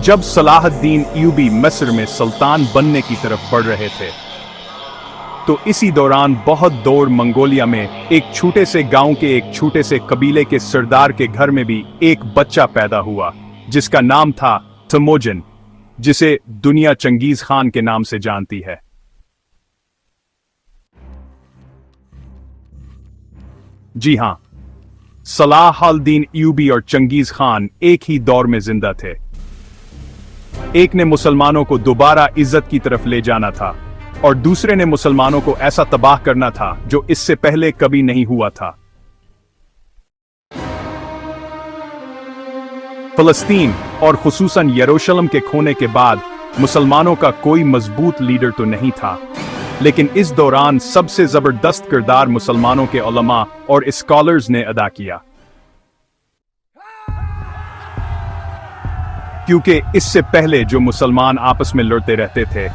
जब सलाहुद्दीन अय्यूबी मिस्र में सुल्तान बनने की तरफ बढ़ रहे थे, तो इसी दौरान बहुत दूर मंगोलिया में एक छोटे से गांव के एक छोटे से कबीले के सरदार के घर में भी एक बच्चा पैदा हुआ, जिसका नाम था तमोजिन, जिसे दुनिया चंगेज खान के नाम से जानती है। जी हां, सलाहुद्दीन अय्यूबी और चंगेज खान एक ही दौर में जिंदा थे। एक ने मुसलमानों को दोबारा इज्जत की तरफ ले जाना था और दूसरे ने मुसलमानों को ऐसा तबाह करना था जो इससे पहले कभी नहीं हुआ था। फलस्तीन और खुसूसन यरूशलेम के खोने के बाद मुसलमानों का कोई मजबूत लीडर तो नहीं था, लेकिन इस दौरान सबसे जबरदस्त किरदार मुसलमानों के उलमा और स्कॉलर्स ने अदा किया, क्योंकि इससे पहले जो मुसलमान आपस में लड़ते रहते थे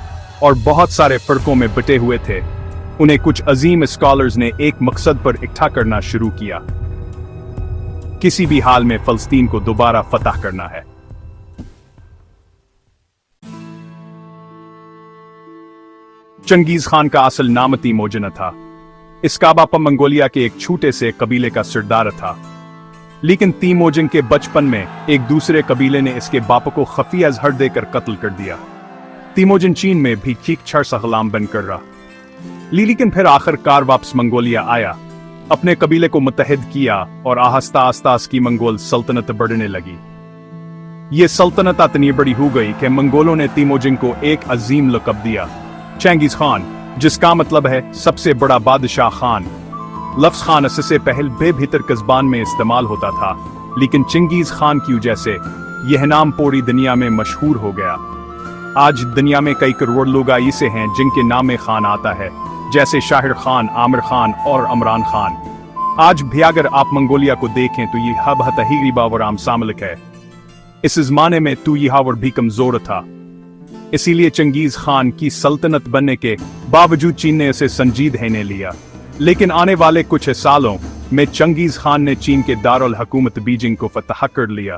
और बहुत सारे फर्कों में बटे हुए थे, उन्हें कुछ अजीम स्कॉलर्स ने एक मकसद पर इकट्ठा करना शुरू किया। किसी भी हाल में फलस्तीन को दोबारा फतह करना है। चंगेज खान का असल नाम तमोजिन था। इसका बाप मंगोलिया के एक छोटे से कबीले का सरदार था, लेकिन तमोजिन के बचपन में एक दूसरे कबीले ने इसके बाप को खफिया जहर देकर कत्ल कर दिया। तमोजिन चीन में भी ठीक 6 साल गुलाम बनकर रहा, लेकिन फिर आखिरकार वापस मंगोलिया आया, अपने कबीले को मुत्तहिद किया और आहिस्ता आहिस्ता इसकी मंगोल सल्तनत बढ़ने लगी। ये सल्तनत इतनी बड़ी हो गई कि मंगोलों ने तमोजिन को एक अजीम लक़ब दिया, चंगेज खान, जिसका मतलब है सबसे बड़ा बादशाह खान। लफ्ज़ खान इससे पहले बेभीतर कस्बान में इस्तेमाल होता था, लेकिन चंगेज खान की वजह से यह नाम पूरी दुनिया में मशहूर हो गया। आज दुनिया में कई करोड़ लोग ऐसे हैं जिनके नाम में खान आता है, जैसे शाहिर खान, आमिर खान और इमरान खान। आज भी अगर आप मंगोलिया को देखें तो ये हब तहीरीबा और आम सामलिक है। इस जमाने में तो यह और भी कमजोर था, इसीलिए चंगेज खान की सल्तनत बनने के बावजूद चीन ने इसे संजीदगी ने लिया। लेकिन आने वाले कुछ सालों में चंगेज खान ने चीन के दारुल हुकूमत बीजिंग को फतह कर लिया।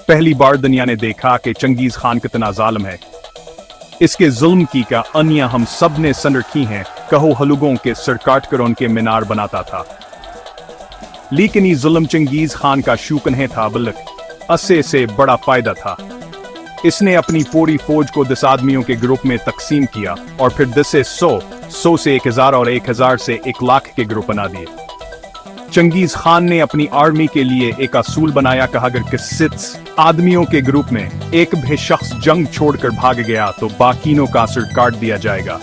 पहली बार दुनिया ने देखा कि चंगेज खान कितना जालिम है। इसके जुल्म की का अन्य हम सब ने सन रखी हैं, कहो हलुगों के सर काट कर उनके मीनार बनाता था। लेकिन ये जुल्म चंगेज खान का शूक नहीं था, बल्कि अस्से से बड़ा फायदा था। इसने अपनी पूरी फौज को 10 आदमियों के ग्रुप में तकसीम किया और फिर 10 से 100 से 1000 और 1000 से 1 लाख के ग्रुप बना दिए। चंगेज खान ने अपनी आर्मी के लिए एक असूल बनाया, कहा अगर किसी आदमियों के ग्रुप में एक भी शख्स जंग छोड़कर भाग गया तो बाकियों का सर काट दिया जाएगा।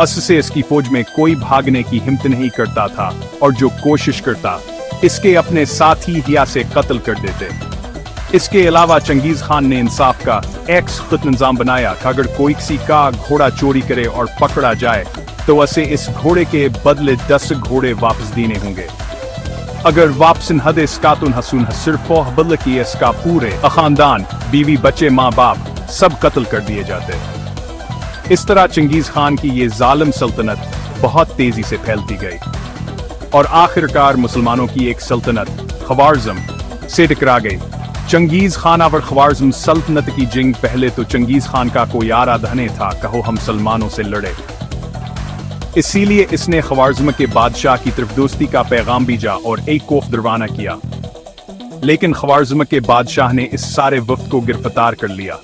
इससे इसकी फौज में कोई भागने की हिम्मत नहीं करता था और जो कोशिश करता इसके अपने साथी हिया से कत्ल कर देते। इसके अलावा चंगेज खान ने इंसाफ का एक सख्त निजाम बनाया कि अगर कोई किसी का घोड़ा चोरी करे और पकड़ा जाए तो उसे इस घोड़े के बदले 10 घोड़े वापस देने होंगे। अगर वापसन हद इसकातुन हसून सिर्फ बदल की इसका पूरे खानदान, बीवी, बच्चे, माँ बाप सब कत्ल कर दिए जाते। इस तरह चंगेज खान की ये जालिम सल्तनत बहुत तेजी से फैलती गई और आखिरकार मुसलमानों की एक सल्तनत ख्वारिज़्म से टकरा गई। चंगेज खान और ख्वारिज़्म सल्तनत की जंग पहले तो चंगेज खान का कोई आराधा नहीं था, कहो हम सलमानों से लड़े। इसीलिए इसने ख्वारिज़्म के बादशाह की तरफ दोस्ती का पैगाम भेजा और एक कोफ रवाना किया, लेकिन ख्वारिज़्म के बादशाह ने इस सारे वफ्द को गिरफ्तार कर लिया।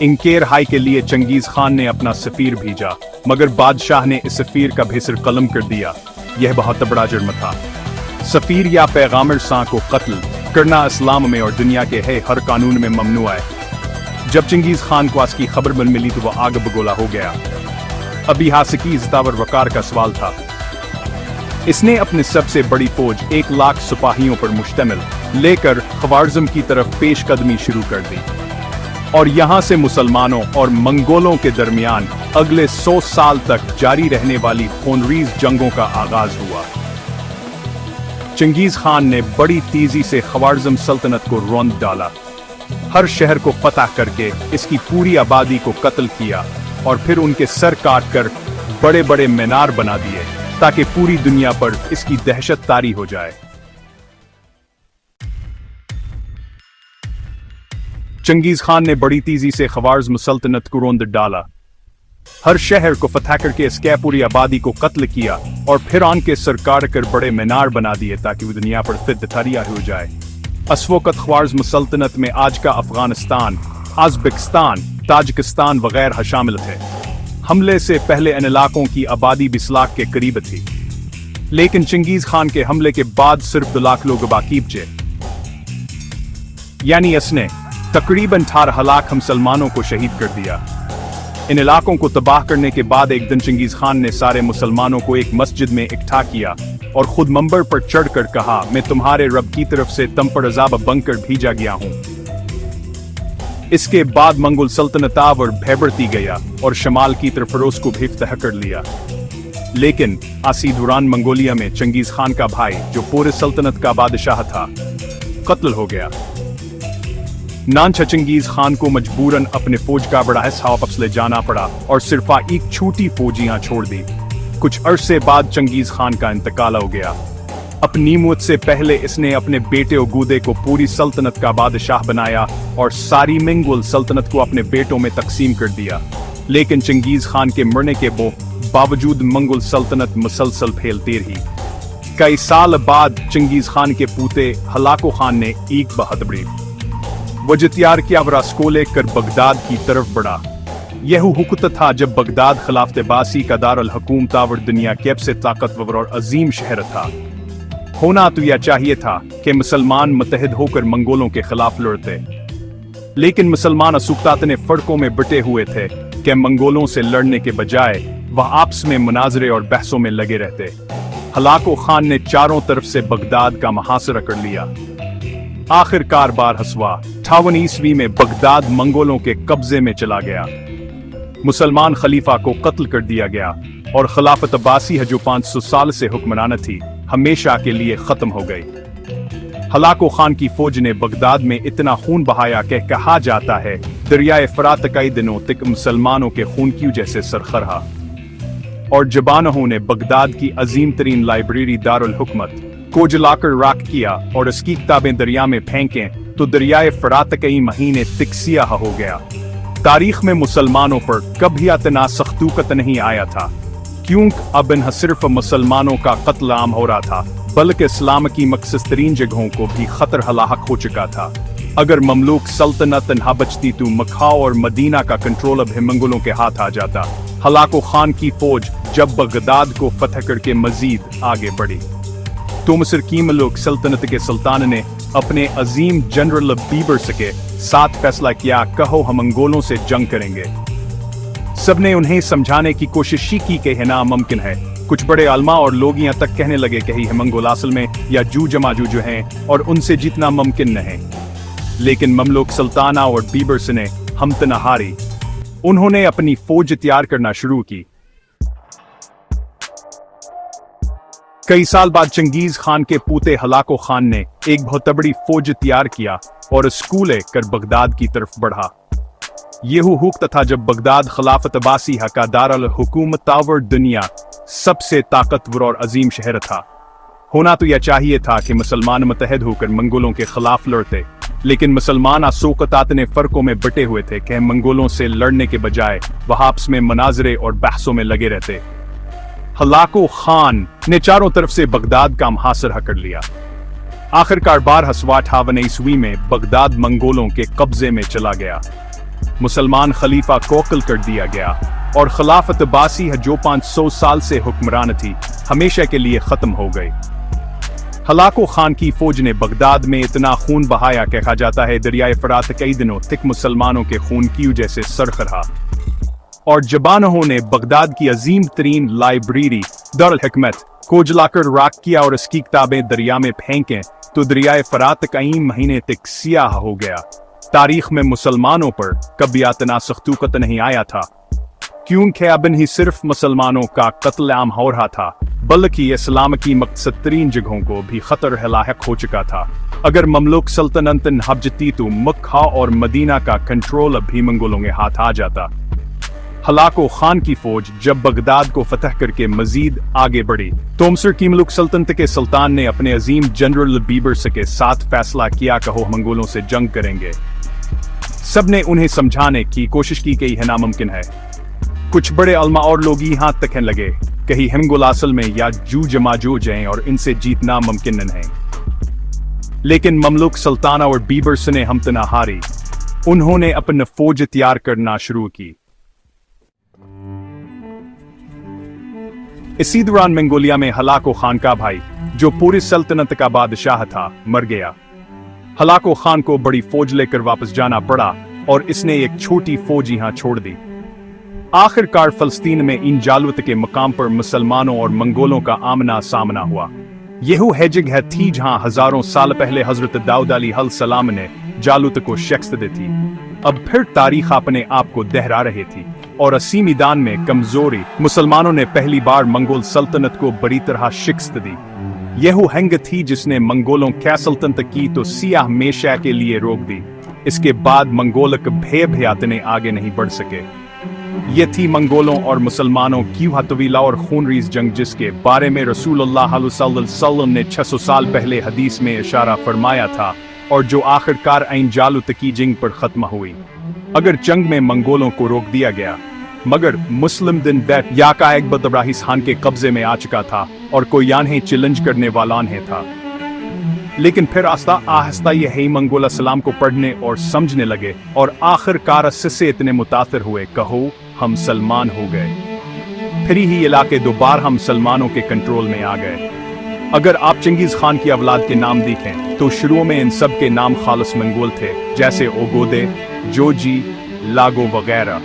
इनके रिहाई के लिए चंगेज खान ने अपना सफीर भेजा, मगर बादशाह ने इस सफीर का भी सिर कलम कर दिया। यह बहुत बड़ा जुर्म था। सफीर या पैगामर सां को कत्ल करना इस्लाम में और दुनिया के हर कानून में ममनू है। जब चंगेज खान को इसकी खबर मिली तो वह आग बगोला हो गया। अभी हासिकी इज़्ज़त वकार का सवाल था। इसने अपनी सबसे बड़ी फौज 1 लाख सिपाहियों पर मुश्तमिल लेकर ख्वारिज़्म की तरफ पेशकदमी शुरू कर दी और यहां से मुसलमानों और मंगोलों के दरमियान अगले 100 साल तक जारी रहने वाली खूनरेज़ जंगों का आगाज हुआ। चंगेज खान ने बड़ी तेजी से ख्वारिज़्म सल्तनत को रौंद डाला, हर शहर को फतह करके इसकी पूरी आबादी को कत्ल किया और फिर उनके सर काट कर बड़े बड़े मीनार बना दिए ताकि पूरी दुनिया पर इसकी दहशत तारी हो जाए। चंगेज खान ने बड़ी तेजी से ख्वारिज़्म सल्तनत को रौंद डाला। हर शहर को फतह करके इसकी पूरी आबादी को कत्ल किया और फिर उनके सरकार कर बड़े मीनार बना दिए ताकि वो दुनिया पर फिर दथारिया हो जाए। इस वक्त ख्वारिज़्म सल्तनत में आज का अफगानिस्तान, उज़्बेकिस्तान, ताजिकिस्तान वगैरह शामिल थे। हमले से पहले इन इलाकों की आबादी 20 लाख के करीब थी, लेकिन चंगेज खान के हमले के बाद सिर्फ 2 लाख लोग बाकी बचे। यानी इसने तकरीबन 18 लाख मुसलमानों को शहीद कर दिया। इन इलाकों को तबाह करने के बाद एक दिन चंगेज खान ने सारे मुसलमानों को एक मस्जिद में इकट्ठा किया और खुद मंबर पर चढ़कर कहा, मैं तुम्हारे रब की तरफ से तुम पर अज़ाब बनकर भेजा गया हूं। इसके बाद मंगोल सल्तनत और भयबढ़ती गया और शमाल की तरफ रोस को भी फतह कर लिया। लेकिन आसी दौरान मंगोलिया में चंगेज खान का भाई, जो पूरे सल्तनत का बादशाह था, कत्ल हो गया। नानछा चंगेज खान को मजबूरन अपने फौज का बड़ा हिस्सा वापस ले जाना पड़ा और सिर्फ एक छोटी फौज यहाँ छोड़ दी। कुछ अरसे बाद चंगेज खान का इंतकाल हो गया। अपनी मौत से पहले इसने अपने बेटे ओगुदे को पूरी सल्तनत का बादशाह बनाया और सारी मंगोल सल्तनत को अपने बेटों में तकसीम कर दिया। लेकिन चंगेज खान के मरने के बावजूद मंगोल सल्तनत मुसलसल फैलती रही। कई साल बाद चंगेज खान के पूते हलाको खान ने एक बहादुरी वजह तैयार किया और रास्को लेकर बगदाद की तरफ बढ़ा। यह वक्त था जब बगदाद खिलाफत अब्बासी का दारुल हुकूमत और दुनिया के सबसे ताकतवर और अजीम शहर था। होना तो यह चाहिए था कि मुसलमान मुत्तहिद होकर मंगोलों के खिलाफ लड़ते, लेकिन मुसलमान असुख्तातने फर्कों में बटे हुए थे कि मंगोलों से लड़ने के बजाय वह आपस में मुनाजरे और बहसों में लगे रहते। हलाको खान ने चारों तरफ से बगदाद का मुहासरा कर लिया। आखिरकार बार हसवा 58 ईस्वी में बगदाद मंगोलों के कब्जे में चला गया। मुसलमान खलीफा को कत्ल कर दिया गया और खिलाफत अब्बासी है जो 500 साल से हुक्मरान थी, हमेशा के लिए खत्म हो गई। हलाको खान की फौज ने बगदाद में इतना खून बहाया कि कहा जाता है दरियाए फरात कई दिनों तक मुसलमानों के खून की वजह से सरखर रहा। और जबानों ने बगदाद की अजीम तरीन लाइब्रेरी दारुल हुकूमत को जलाकर राख किया और इसकी किताबें दरिया में फेंकें तो दरियाए फरात कई महीने तक सियाह हो गया। तारीख में मुसलमानों पर कभी इतना सख्तूकत नहीं आया था, क्योंकि अब न सिर्फ मुसलमानों का कत्ल आम हो रहा था, बल्कि इस्लाम की मकसद तरीन जगहों को भी खतर हलाक हो चुका था। अगर ममलूक सल्तनत न बचती तो मक्का और मदीना का कंट्रोल अब मंगोलों के हाथ आ जाता। हलाको खान की फौज जब बगदाद को फतह करके मजीद आगे बढ़ी तो मिस्र की ममलूक सल्तनत के सुल्तान ने अपने अजीम जनरल बीबर्स के साथ फैसला किया, कहो हम मंगोलों से जंग करेंगे। सबने उन्हें समझाने की कोशिश की कि है नामुमकिन है। कुछ बड़े आलमा और लोग यहाँ तक कहने लगे कि है मंगोल असल में या जूज हैं और उनसे जीतना मुमकिन न है। लेकिन ममलूक सुल्ताना और बीबर्स ने हिम्मत न हारी। उन्होंने अपनी फौज तैयार करना शुरू की। कई साल बाद चंगेज खान के पूते हलाको खान ने एक बहुत बड़ी फौज तैयार किया और स्कूल कर बगदाद की तरफ बढ़ा। यह वक्त था जब बगदाद खिलाफत अब्बासी का दारुल हुकूमत और दुनिया सबसे ताकतवर और अजीम शहर था। होना तो यह चाहिए था कि मुसलमान मुत्तहिद होकर मंगोलों के खिलाफ लड़ते, लेकिन मुसलमान आसोकतातने फर्कों में बटे हुए थे कि मंगोलों से लड़ने के बजाय वह आपस में मुनाजरे और बहसों में लगे रहते। हलाको खान ने चारों तरफ से बगदाद का मुहासरा कर लिया। आखिरकार 1258 ईस्वी में बगदाद मंगोलों के कब्जे में चला गया। मुसलमान खलीफा को कत्ल कर दिया गया और खिलाफत अब्बासी जो 500 साल से हुक्मरान थी, हमेशा के लिए खत्म हो गई। हलाको खान की फौज ने बगदाद में इतना खून बहाया कि कहा जाता है दरियाए फरात कई दिनों तक मुसलमानों के खून की वजह से सरख रहा। और जबानों ने बगदाद की अजीम तरीन लाइब्रेरी दारुल हुकूमत को जलाकर राख किया और इसकी किताबें दरिया में फेंकें तो दरियाए फरात कई महीने तक सियाह हो गया। तारीख में मुसलमानों पर कभी इतना सख्तूकत नहीं आया था, क्योंकि अब नहीं सिर्फ मुसलमानों का कत्ल आम हो रहा था, बल्कि इस्लाम की मकसद तरीन जगहों को भी खतर लायक हो चुका था। अगर ममलूक सल्तनत हबजती तो मक्का और मदीना का कंट्रोल अब भी मंगोलों के हाथ आ जाता। हलाको खान की फौज जब बगदाद को फतह करके मजीद आगे बढ़ी तो मिस्र की ममलूक सल्तनत के सुल्तान ने अपने अजीम जनरल बीबर्स के साथ फैसला किया, कहो मंगोलों से जंग करेंगे। सबने उन्हें समझाने की कोशिश की गई है नामुमकिन है। कुछ बड़े अल्मा और लोग यहाँ तक कहने लगे कहीं हिमगुल असल में या जूज माजूज हैं और इनसे जीतना मुमकिन नहीं। लेकिन ममलुक सुल्ताना और बीबर्स ने हमतना हारी। उन्होंने अपनी फौज तैयार करना शुरू की। इसी दौरान मंगोलिया में हलाको खान का भाई, जो पूरी सल्तनत का बादशाह था, मर गया। हलाको खान को बड़ी फौज लेकर वापस जाना पड़ा और इसने एक छोटी फौज यहां छोड़ दी। आखिरकार फलस्तीन में इन जालूत के मकाम पर मुसलमानों और मंगोलों का आमना सामना हुआ। यही है जगह थी जहां हजारों साल पहले हजरत दाऊद अलैहिस्सलाम ने जालूत को शिकस्त दी थी। अब फिर तारीख अपने आप को दोहरा रही थी और असी मैदान में कमजोरी मुसलमानों ने पहली बार मंगोल सल्तनत को बड़ी तरह शिकस्त दी। यह हंग थी जिसने मंगोलों की सल्तनत की तो सियाह हमेशा के लिए रोक दी। इसके बाद मंगोलक भय भयातने आगे नहीं बढ़ सके। ये थी मंगोलों और मुसलमानों की तवीला और खूनरेज जंग, जिसके बारे में रसूलुल्लाह सल्लल्लाहु अलैहि वसल्लम ने 600 साल पहले हदीस में इशारा फरमाया था और जो आखिरकार ऐन जालूत की जंग पर खत्म हुई। अगर जंग में मंगोलों को रोक दिया गया, मगर मुस्लिम दिन बैत या का एक बदबराहिस खान के कब्जे में आ चुका था और कोई यान्हें चैलेंज करने वाला नहीं था। लेकिन फिर आस्ता आहिस्ता ये ही मंगोल इस्लाम को पढ़ने और समझने लगे और आखिरकार इससे इतने मुतासिर हुए कहो हम सलमान हो गए। फिर ही इलाके दोबारा हम मुसलमानों के कंट्रोल में आ गए। अगर आप चंगेज खान की औलाद के नाम देखें तो शुरू में इन सब के नाम खालिस मंगोल थे, जैसे ओगोदे, जोजी, लागो वगैरह।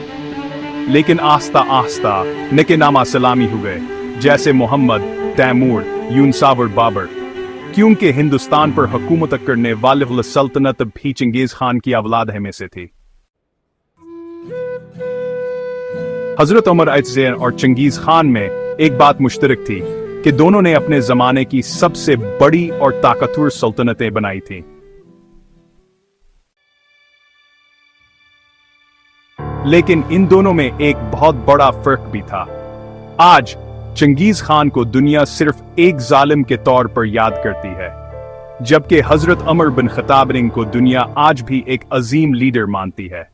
लेकिन आस्ता आस्ता नके नामा सलामी हो गए, जैसे मोहम्मद, तैमूर, यूनसावर, बाबर, क्योंकि हिंदुस्तान पर हुकूमत करने वाले सल्तनत भी चंगेज खान की औलाद में से थी। हजरत उमर अज़्ज़ैन और चंगेज खान में एक बात मुश्तरक थी कि दोनों ने अपने जमाने की सबसे बड़ी और ताकतवर सल्तनतें बनाई थीं। लेकिन इन दोनों में एक बहुत बड़ा फर्क भी था। आज चंगेज खान को दुनिया सिर्फ एक जालिम के तौर पर याद करती है, जबकि हजरत उमर बिन खत्ताब को दुनिया आज भी एक अजीम लीडर मानती है।